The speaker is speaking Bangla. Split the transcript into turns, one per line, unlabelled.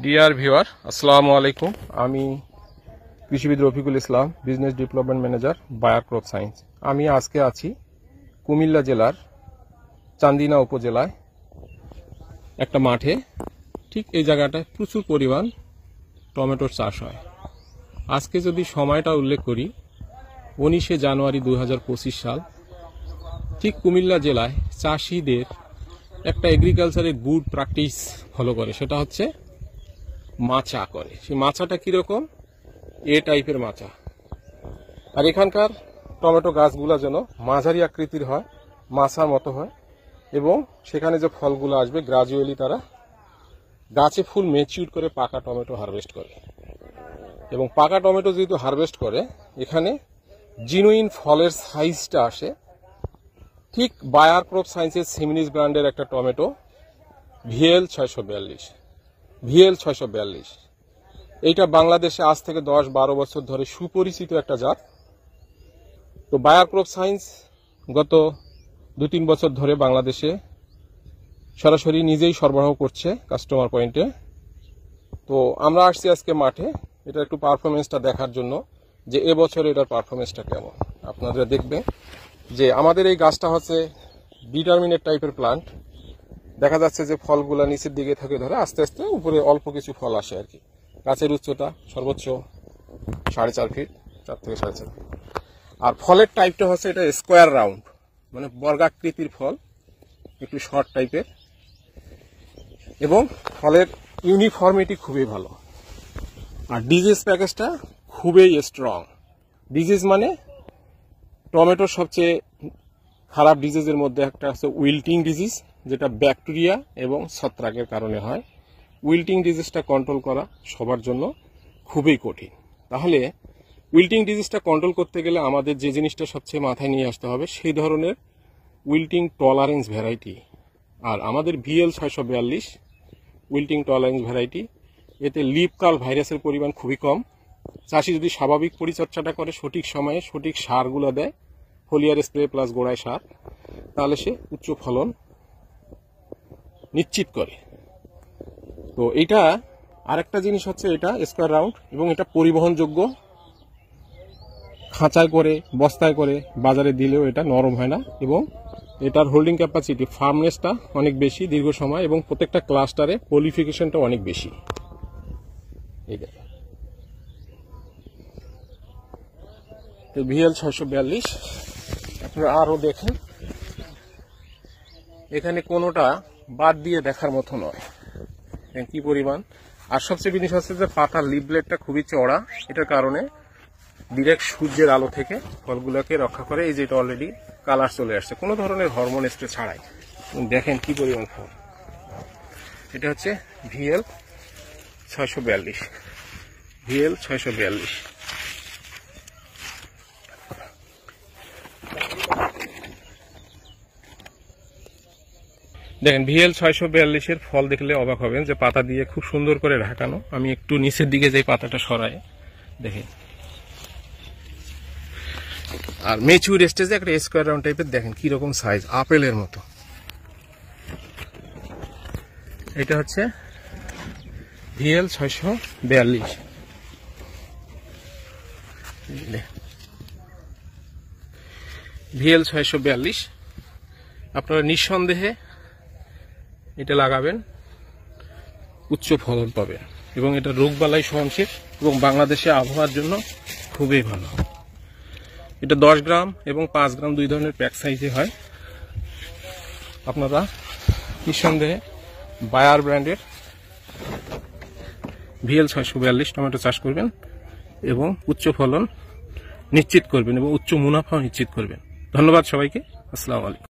ডিয়ার ভিউয়ার, আসসালামু আলাইকুম। আমি কৃষিবিদ Rafiqul Islam, business development manager, Bayer crop science. আমি আজকে আছি কুমিল্লা জেলার চান্দিনা উপজেলায় একটা মাঠে। ঠিক এই জায়গাটায় প্রচুর পরিমাণ টমেটোর চাষ হয়। আজকে যদি সময়টা উল্লেখ করি, 19শে জানুয়ারি 2025 সাল। ঠিক কুমিল্লা জেলায় চাষিদের একটা এগ্রিকালচারের গুড প্র্যাকটিস ফলো করে, সেটা হচ্ছে মাচা করে। সেই মাচাটা কিরকম? এ টাইপের মাচা। আর এখানকার টমেটো গাছগুলা যেন মাঝারি আকৃতির হয়, মাছার মতো হয়, এবং সেখানে যে ফলগুলো আসবে গ্রাজুয়ালি তারা গাছে ফুল ম্যাচিউর করে পাকা টমেটো হারভেস্ট করে। এবং পাকা টমেটো যেহেতু হারভেস্ট করে, এখানে জিনুইন ফলের সাইজটা আসে ঠিক বায়ার ক্রপ সায়েন্সের সিমিনিস ব্র্যান্ডের একটা টমেটো ভিএল 642। এইটা বাংলাদেশে আজ থেকে 10-12 বছর ধরে সুপরিচিত একটা জাত। তো বায়ার ক্রপ সায়েন্স গত 2-3 বছর ধরে বাংলাদেশে সরাসরি নিজেই সরবরাহ করছে কাস্টমার পয়েন্টে। তো আমরা আসছি আজকে মাঠে এটা একটু পারফরমেন্সটা দেখার জন্য, যে এবছর এটার পারফরমেন্সটা কেমন। আপনারা দেখবেন যে আমাদের এই গাছটা হচ্ছে ডিটারমিনেট টাইপের প্লান্ট। দেখা যাচ্ছে যে ফলগুলা নিচের দিকে থেকে ধরে আস্তে আস্তে উপরে অল্প কিছু ফল আসে আর কি। গাছের উচ্চতা সর্বোচ্চ 4.5 ফিট, 4 থেকে 4.5 ফিট। আর ফলের টাইপটা হচ্ছে এটা স্কোয়ার রাউন্ড, মানে বর্গাকৃতির ফল, একটু শর্ট টাইপের, এবং ফলের ইউনিফর্মিটি খুবই ভালো। আর ডিজিজ প্যাকেজটা খুবই স্ট্রং। ডিজিজ মানে টমেটোর সবচেয়ে খারাপ ডিজিজের মধ্যে একটা হচ্ছে উইল্টিং ডিজিজ, যেটা ব্যাকটেরিয়া এবং ছত্রাকের কারণে হয়। উইল্টিং ডিজিজটা কন্ট্রোল করা সবার জন্য খুবই কঠিন। তাহলে উইল্টিং ডিজিজটা কন্ট্রোল করতে গেলে আমাদের যে জিনিসটা সবচেয়ে মাথায় নিয়ে আসতে হবে, সেই ধরনের উইল্টিং টলারেন্স ভ্যারাইটি। আর আমাদের ভিএল 642 উইল্টিং টলারেন্স ভ্যারাইটি, এতে লিপ কার্ল ভাইরাসের পরিমাণ খুবই কম। চাষি যদি স্বাভাবিক পরিচর্যাটা করে, সঠিক সময়ে সঠিক সারগুলো দেয়, ফোলিয়ার স্প্রে প্লাস গোড়ায় সার, তাহলে সে উচ্চ ফলন নিশ্চিত করে। তো এটা আরেকটা জিনিস হচ্ছে এটা স্কোয়ার রাউন্ড, এবং এটা পরিবহনযোগ্য। খাঁচায় করে বস্তায় করে বাজারে দিলেও এটা নরম হয় না, এবং এটার হোল্ডিং ক্যাপাসিটি ফার্মনেসটা অনেক বেশি দীর্ঘ সময়, এবং প্রত্যেকটা ক্লাস্টারে পলিফিকেশনটা অনেক বেশি। তো ভিএল 642 আপনারা আরো দেখেন, এখানে কোনোটা বাদ দিয়ে দেখার মতো নয় কি পরিমাণ। আর সবচেয়ে জিনিস হচ্ছে যে পাতার লিভলেটটা খুবই চড়া, এটার কারণে ডিরেক্ট সূর্যের আলো থেকে ফলগুলোকে রক্ষা করে। এই যে এটা অলরেডি কালার চলে আসছে কোনো ধরনের হরমোন স্প্রে ছাড়াই। দেখেন কি পরিমাণ ফল। এটা হচ্ছে ভিএল 642। দেখেন ভিএল 642 এর ফল দেখলে অবাক হবেন যে পাতা দিয়ে খুব সুন্দর করে ঢাকানো। আমি একটু নিচের দিকে যে পাতাটা সরাই দেখেন। আর ম্যাচিউর স্টেজে একটা স্কোয়ার রাউন্ড টাইপের, দেখেন কি রকম সাইজ, আপেলের মতো। এটা হচ্ছে ভিএল 642। ভিএল 642 আপনারা নিঃসন্দেহে এটা লাগাবেন, উচ্চ ফলন পাবেন, এবং এটা রোগবালাই সহনশীল এবং বাংলাদেশে আবহাওয়ার জন্য খুবই ভালো। এটা 10 গ্রাম এবং 5 গ্রাম দুই ধরনের প্যাক সাইজে হয়। আপনারা নিঃসন্দেহে বায়ার ব্র্যান্ডের ভিএল 642 টমেটো চাষ করবেন, এবং উচ্চ ফলন নিশ্চিত করবেন, এবং উচ্চ মুনাফাও নিশ্চিত করবেন। ধন্যবাদ সবাইকে। আসসালামু আলাইকুম।